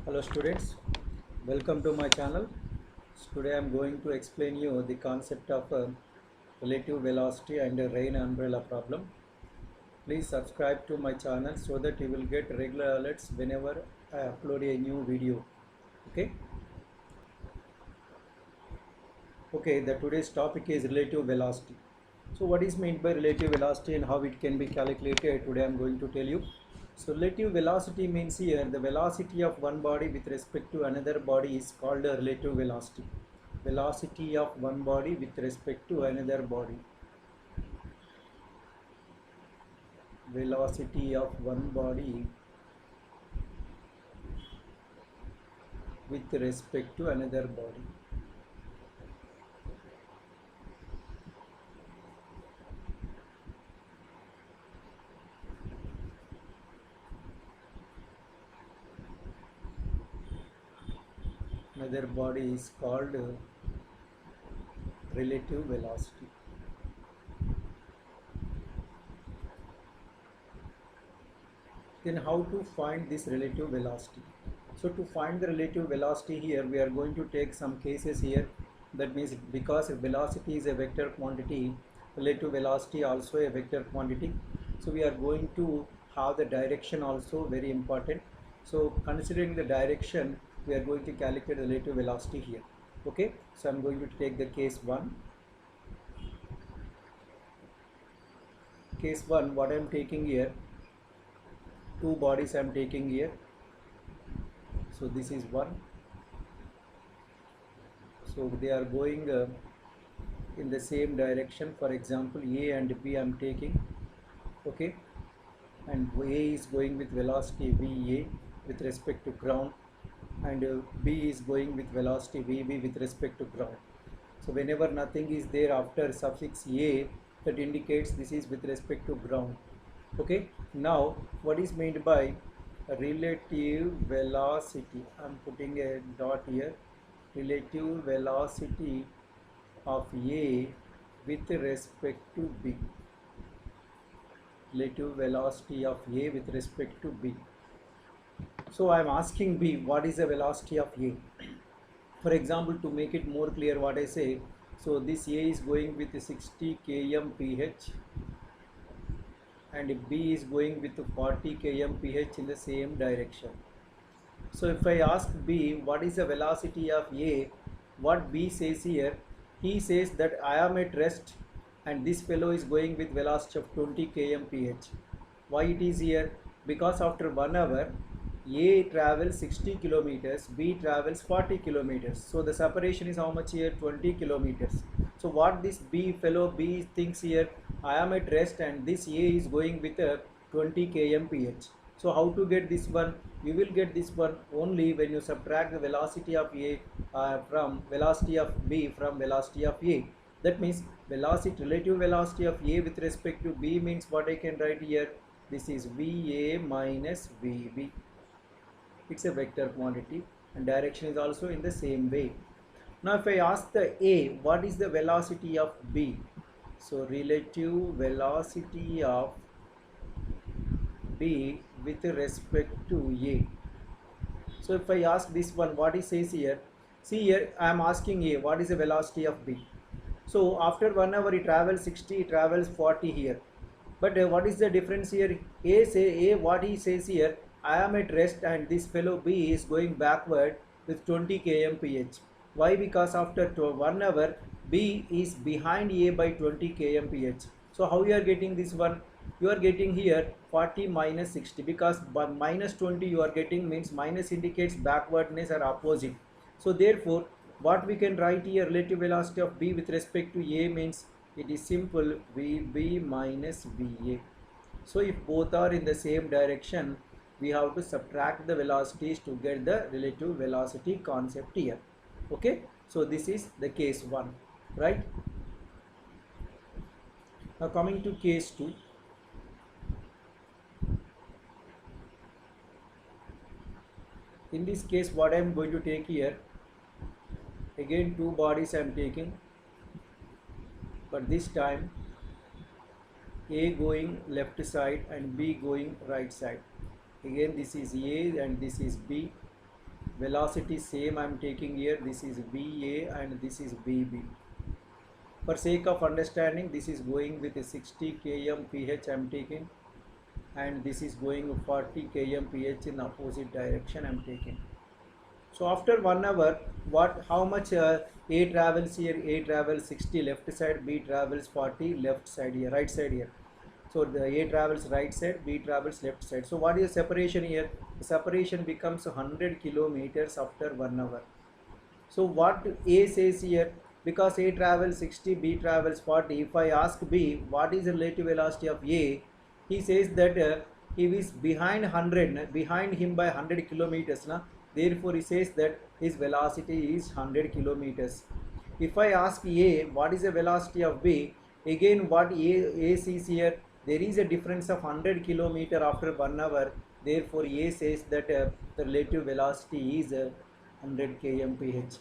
Hello students, welcome to my channel. Today I am going to explain you the concept of relative velocity and a rain umbrella problem. Please subscribe to my channel so that you will get regular alerts whenever I upload a new video. Okay? Okay, the today's topic is relative velocity. So what is meant by relative velocity and how it can be calculated? Today I am going to tell you. So relative velocity means here the velocity of one body with respect to another body is called a relative velocity. Velocity of one body with respect to another body. Velocity of one body with respect to another body. Another body is called relative velocity. Then how to find this relative velocity? So to find the relative velocity here, we are going to take some cases here. That means because velocity is a vector quantity, relative velocity also a vector quantity. So we are going to have the direction also very important. So considering the direction, we are going to calculate relative velocity here. Okay, so I'm going to take the case 1. Case 1, what I am taking here, two bodies I am taking here. So this is 1. So they are going in the same direction. For example, A and B I am taking. Okay, and A is going with velocity VA with respect to ground, and B is going with velocity VB with respect to ground. So whenever nothing is there after suffix A, that indicates this is with respect to ground. Okay, now what is meant by relative velocity? I am putting a dot here. Relative velocity of A with respect to B. Relative velocity of A with respect to B. So I am asking B, what is the velocity of A? For example, to make it more clear what I say, so this A is going with 60 kmph and B is going with 40 kmph in the same direction. So if I ask B what is the velocity of A, what B says here, he says that I am at rest and this fellow is going with velocity of 20 kmph. Why it is here? Because after 1 hour, A travels 60 kilometers, B travels 40 kilometers. So the separation is how much here? 20 kilometers. So what this fellow B thinks here, I am at rest and this A is going with a 20 kmph. So how to get this one? You will get this one only when you subtract the velocity of A from velocity of B from velocity of A. That means velocity, relative velocity of A with respect to B means what I can write here. This is VA minus VB. It's a vector quantity and direction is also in the same way. Now if I ask the A, what is the velocity of B? So relative velocity of B with respect to A. So if I ask this one, what it says here, see here I am asking A, what is the velocity of B? So after 1 hour it travels 60, it travels 40 here. But what is the difference here? What he says here, I am at rest and this fellow B is going backward with 20 kmph. Why? Because after 1 hour B is behind A by 20 kmph. So how you are getting this one? You are getting here 40 minus 60, because by minus 20 you are getting means minus indicates backwardness or opposite. So therefore what we can write here, relative velocity of B with respect to A means it is simple VB minus VA. So if both are in the same direction, we have to subtract the velocities to get the relative velocity concept here. Okay, so this is the case 1, right? Now coming to case 2. In this case, what I am going to take here, again two bodies I am taking, but this time A going left side and B going right side. Again this is A and this is B. velocity same I am taking here. This is VA and this is VB. For sake of understanding, this is going with a 60 kmph I am taking, and this is going 40 kmph in opposite direction I am taking. So after 1 hour, how much A travels here? A travels 60 left side, B travels 40 left side here, right side here. So the A travels right side, B travels left side. So what is separation here? The separation becomes 100 kilometers after 1 hour. So what A says here, because A travels 60, B travels 40, if I ask B what is the relative velocity of A, he says that he is behind 100, behind him by 100 kilometers. Therefore he says that his velocity is 100 kilometers. If I ask A what is the velocity of B, again what A sees here, there is a difference of 100 kilometer after 1 hour. Therefore A says that the relative velocity is 100 kmph.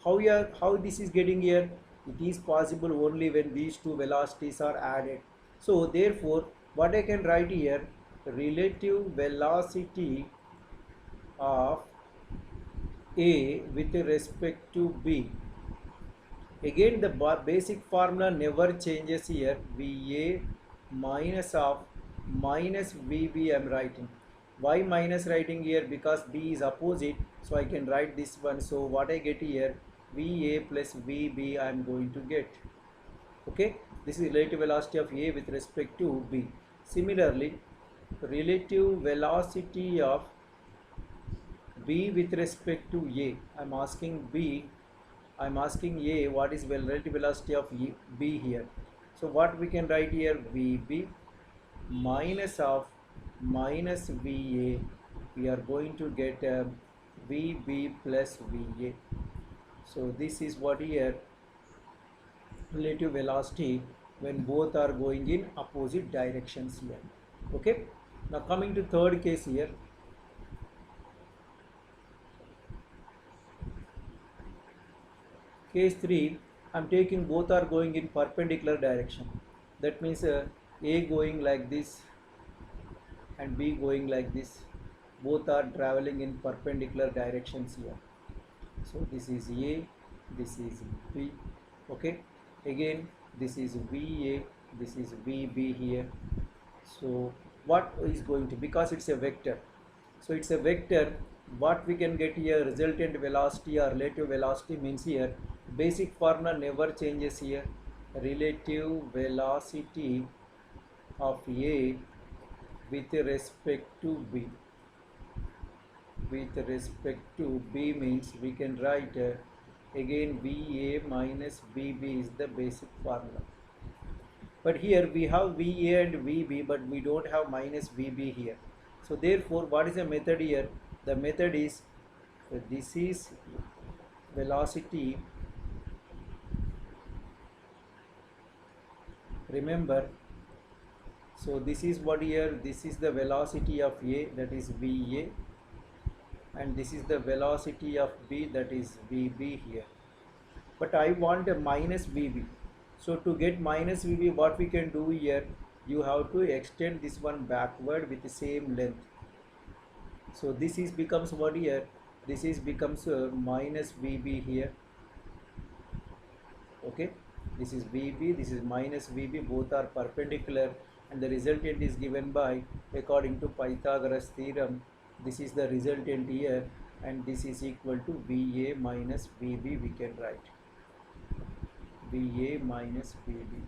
How this is getting here? It is possible only when these two velocities are added. So therefore what I can write here, relative velocity of A with respect to B. Again the basic formula never changes here. VA minus of minus VB I am writing. Why minus writing here? Because B is opposite, so I can write this one. So what I get here, VA plus VB I am going to get. Okay, this is relative velocity of A with respect to B. Similarly, relative velocity of B with respect to A. I'm asking A what is relative velocity of B here. So what we can write here, VB minus of minus VA, we are going to get VB plus VA. So this is what here, relative velocity when both are going in opposite directions here. Okay, now coming to third case here. Case 3, I am taking both are going in perpendicular direction. That means A going like this and B going like this. Both are traveling in perpendicular directions here. So this is A, this is B. Okay, again this is VA, this is VB here. So what is going to, because it's a vector, so it's a vector, what we can get here, resultant velocity or relative velocity means here basic formula never changes here, relative velocity of A with respect to B. With respect to B means we can write again VA minus VB is the basic formula. But here we have VA and VB, but we don't have minus VB here. So therefore what is the method here? The method is this is velocity, remember, so this is what here, this is the velocity of A, that is VA, and this is the velocity of B, that is VB here. But I want a minus VB. So to get minus VB, what we can do here, you have to extend this one backward with the same length. So this is becomes what here, this is becomes minus VB here. Okay, this is VB, this is minus VB, both are perpendicular, and the resultant is given by, according to Pythagoras theorem, this is the resultant here, and this is equal to VA minus VB, we can write VA minus VB.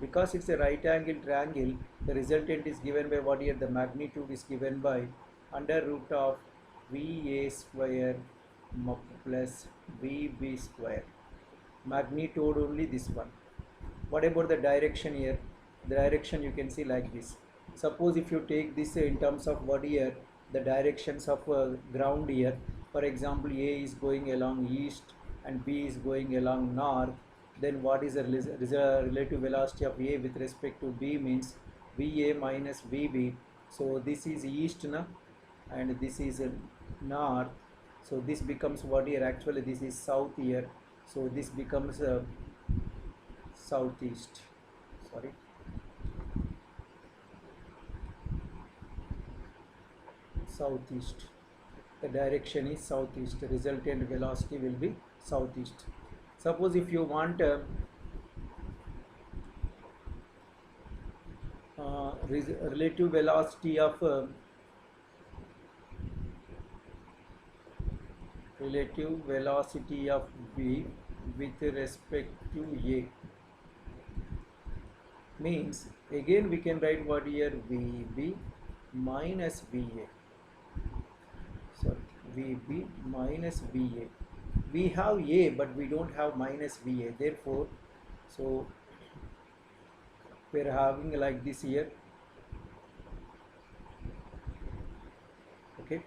Because it's a right angle triangle, the resultant is given by what here, the magnitude is given by under root of VA square plus VB square. Magnitude only this one. What about the direction here? The direction you can see like this. Suppose if you take this in terms of what here, the directions of ground here, for example A is going along east and B is going along north, then what is the relative velocity of A with respect to B means VA minus VB. So this is east na, and this is north, so this becomes what here, actually this is south here, so this becomes southeast, sorry, southeast, the direction is southeast, resultant velocity will be southeast. Suppose if you want relative velocity of v with respect to a, means again we can write what here, vb minus va, sorry, vb minus va. We have a but we don't have minus va, therefore so we are having like this here. Okay,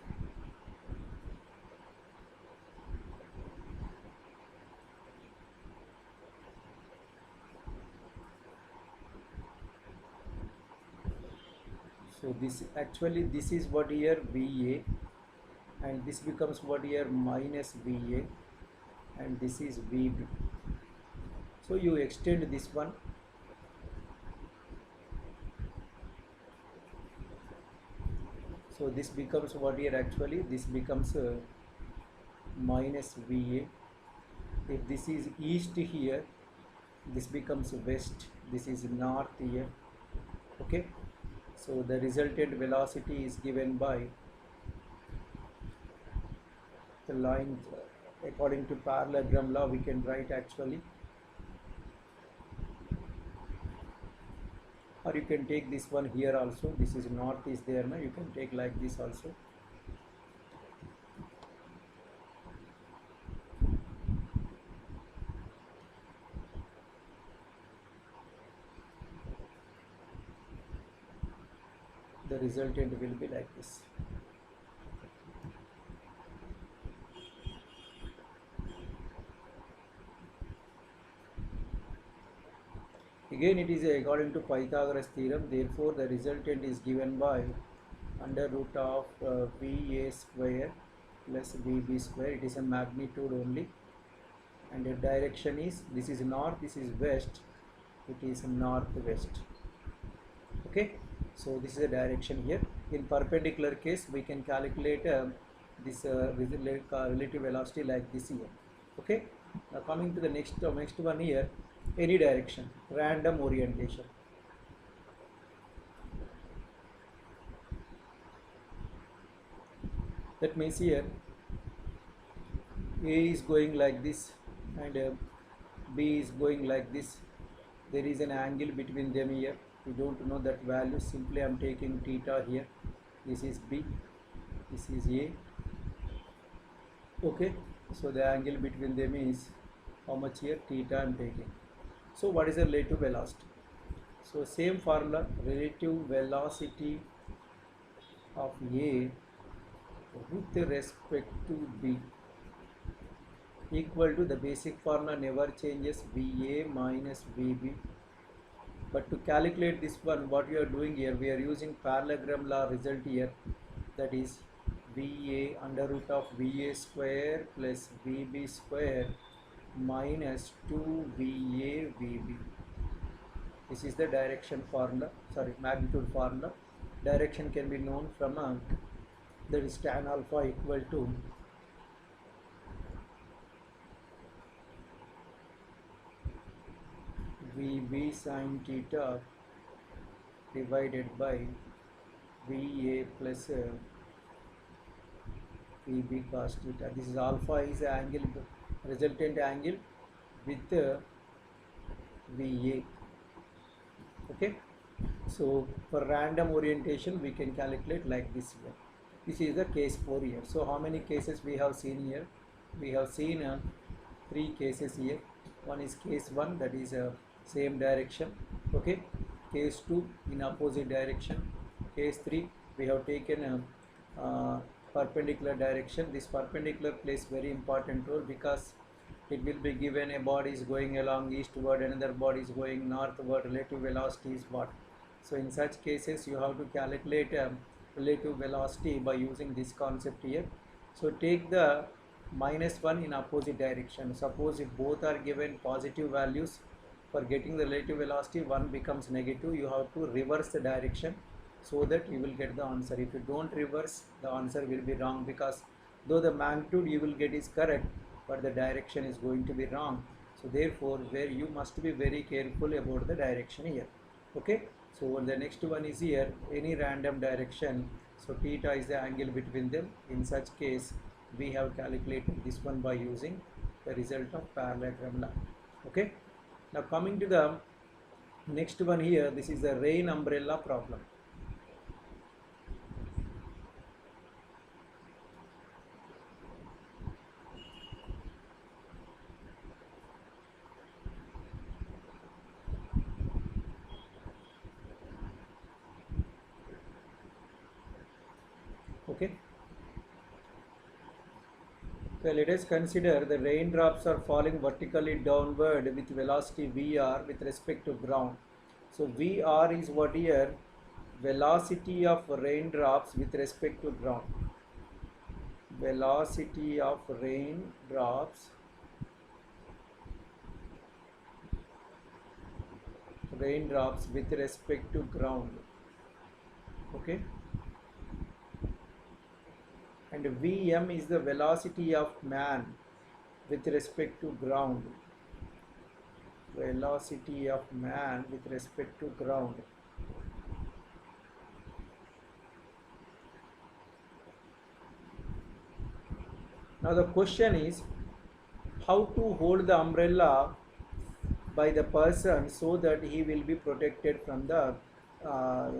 so this actually this is what here, va, and this becomes what here, minus va, and this is vb. So you extend this one, so this becomes what here, actually this becomes minus va. If this is east here, this becomes west, this is north here. Okay, so the resultant velocity is given by the line according to parallelogram law. We can write actually, or you can take this one here also, this is north is there now, you can take like this also. The resultant will be like this. Again it is according to Pythagoras theorem, therefore the resultant is given by under root of va square plus vb square. It is a magnitude only, and the direction is, this is north, this is west, it is northwest. Okay, so this is the direction here. In perpendicular case we can calculate this relative velocity like this here. Okay, now coming to the next one here, any direction, random orientation. That means here a is going like this and b is going like this. There is an angle between them here. We don't know that value, simply I am taking theta here. This is b, this is a. Okay, so the angle between them is how much here, theta I am taking. So what is the relative velocity? So same formula, relative velocity of a with respect to b equal to, the basic formula never changes, va minus vb. But to calculate this one, what we are doing here, we are using parallelogram law result here, that is va under root of va square plus vb square minus 2va vb. This is the direction formula, sorry, magnitude formula. Direction can be known from that is tan alpha equal to vb sin theta divided by va plus vb cos theta. This is alpha is the angle, resultant angle with va. Okay, so for random orientation we can calculate like this here. This is the case 4 here. So how many cases we have seen here? We have seen 3 cases here. One is case 1, that is same direction. Okay, case 2 in opposite direction. Case 3 we have taken perpendicular direction. This perpendicular plays very important role because it will be given a body is going along eastward, another body is going northward, relative velocity is what. So in such cases you have to calculate relative velocity by using this concept here. So take the -1 in opposite direction. Suppose if both are given positive values, for getting the relative velocity one becomes negative, you have to reverse the direction so that you will get the answer. If you don't reverse, the answer will be wrong because though the magnitude you will get is correct, but the direction is going to be wrong. So therefore, where you must be very careful about the direction here. Okay, so the next one is here, any random direction. So theta is the angle between them. In such case, we have calculated this one by using the result of parallelogram law. Okay, now coming to the next one here, this is the rain umbrella problem. Okay. Okay, let us consider the raindrops are falling vertically downward with velocity Vr with respect to ground. So Vr is what here? Velocity of raindrops with respect to ground. Velocity of raindrops with respect to ground. Okay. And Vm is the velocity of man with respect to ground. Velocity of man with respect to ground. Now the question is how to hold the umbrella by the person so that he will be protected from the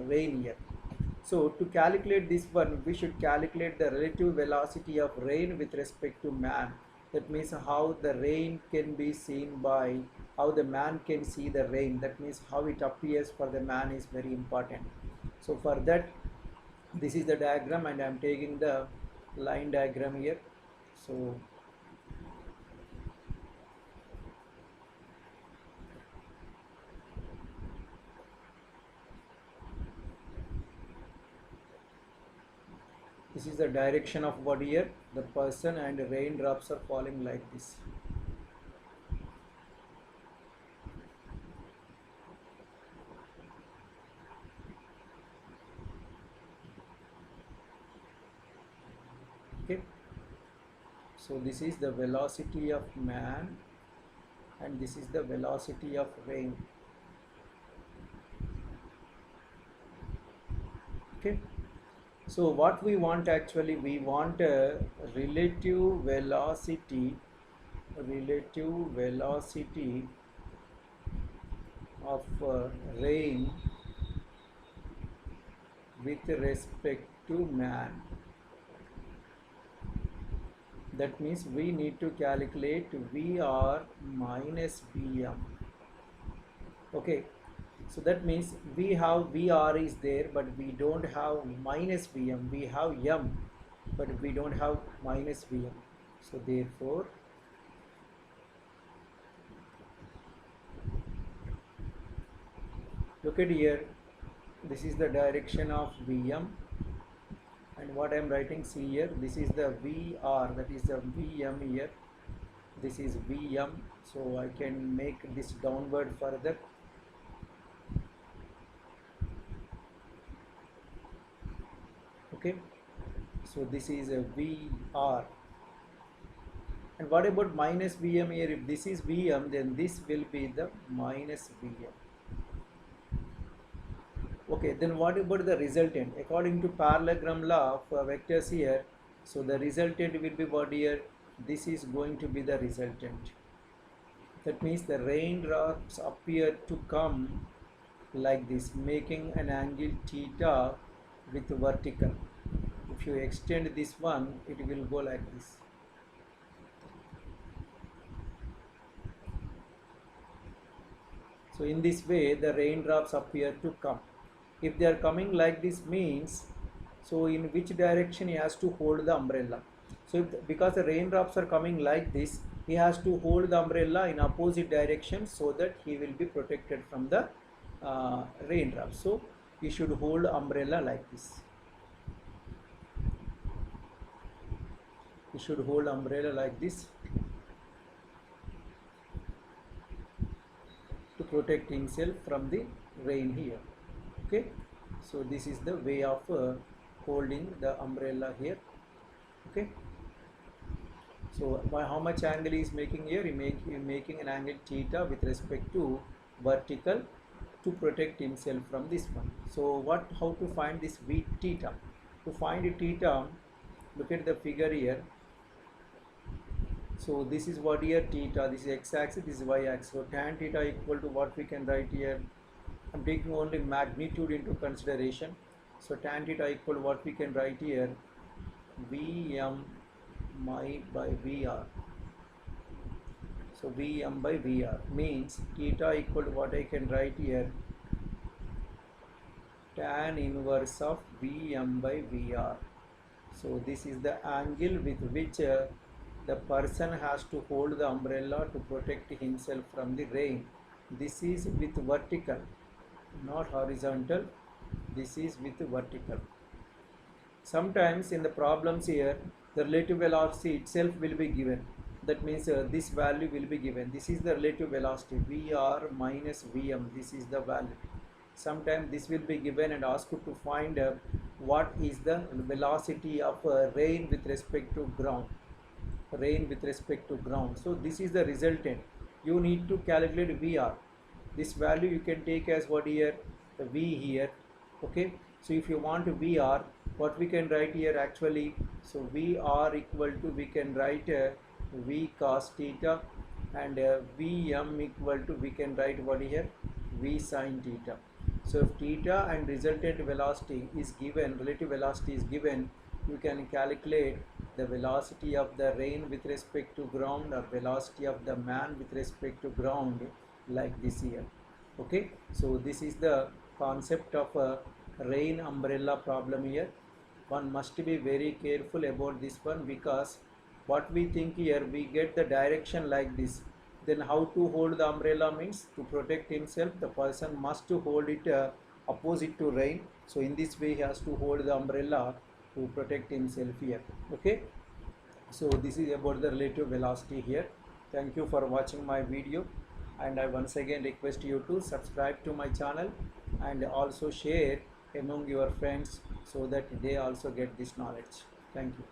rain here. So to calculate this one, we should calculate the relative velocity of rain with respect to man. That means how the rain can be seen by, how the man can see the rain. That means how it appears for the man is very important. So for that, this is the diagram and I am taking the line diagram here. So this is the direction of what here? The person, and raindrops are falling like this. Okay. So this is the velocity of man and this is the velocity of rain. Okay. So what we want actually, we want a relative velocity of rain with respect to man. That means we need to calculate Vr minus Vm. Okay. So that means we have Vr is there, but we don't have minus Vm. We have M, but we don't have minus Vm. So therefore, look at here. This is the direction of Vm, and what I am writing, see here. This is the Vr, that is the Vm here. This is Vm, so I can make this downward further. Okay, so this is a Vr. And what about minus Vm here? If this is Vm, then this will be the minus Vm. Okay, then what about the resultant? According to parallelogram law for vectors here, so the resultant will be what here? This is going to be the resultant. That means the raindrops appear to come like this, making an angle theta with vertical. If you extend this one, it will go like this. So in this way, the raindrops appear to come. If they are coming like this means, so in which direction he has to hold the umbrella? So because the raindrops are coming like this, he has to hold the umbrella in opposite direction so that he will be protected from the raindrops. So he should hold umbrella like this. He should hold umbrella like this to protect himself from the rain here. Okay, so this is the way of holding the umbrella here. Okay, So by how much angle he is making here? He making an angle theta with respect to vertical to protect himself from this one. So how to find this v theta? To find theta, look at the figure here. So this is what here theta, this is x-axis, this is y-axis. So tan theta equal to what we can write here. I'm taking only magnitude into consideration. So tan theta equal to what we can write here, Vm by Vr. So Vm by Vr means theta equal to what I can write here, tan inverse of Vm by Vr. So this is the angle with which the person has to hold the umbrella to protect himself from the rain. This is with vertical, not horizontal. This is with vertical. Sometimes in the problems here, the relative velocity itself will be given. That means this value will be given. This is the relative velocity, Vr minus Vm. This is the value. Sometimes this will be given and asked to find what is the velocity of rain with respect to ground. Rain with respect to ground. So this is the resultant. You need to calculate Vr. This value you can take as what here, the V here. Okay. So if you want Vr, what we can write here actually, so Vr equal to, we can write V cos theta, and Vm equal to, we can write what here, V sin theta. So if theta and resultant velocity is given, relative velocity is given, you can calculate the velocity of the rain with respect to ground or velocity of the man with respect to ground, like this here. Okay, so this is the concept of a rain umbrella problem here. One must be very careful about this one, because what we think here, we get the direction like this. Then how to hold the umbrella means, to protect himself, the person must to hold it opposite to rain. So in this way he has to hold the umbrella to protect himself here. Okay, so this is about the relative velocity here. Thank you for watching my video, and I once again request you to subscribe to my channel and also share among your friends so that they also get this knowledge. Thank you.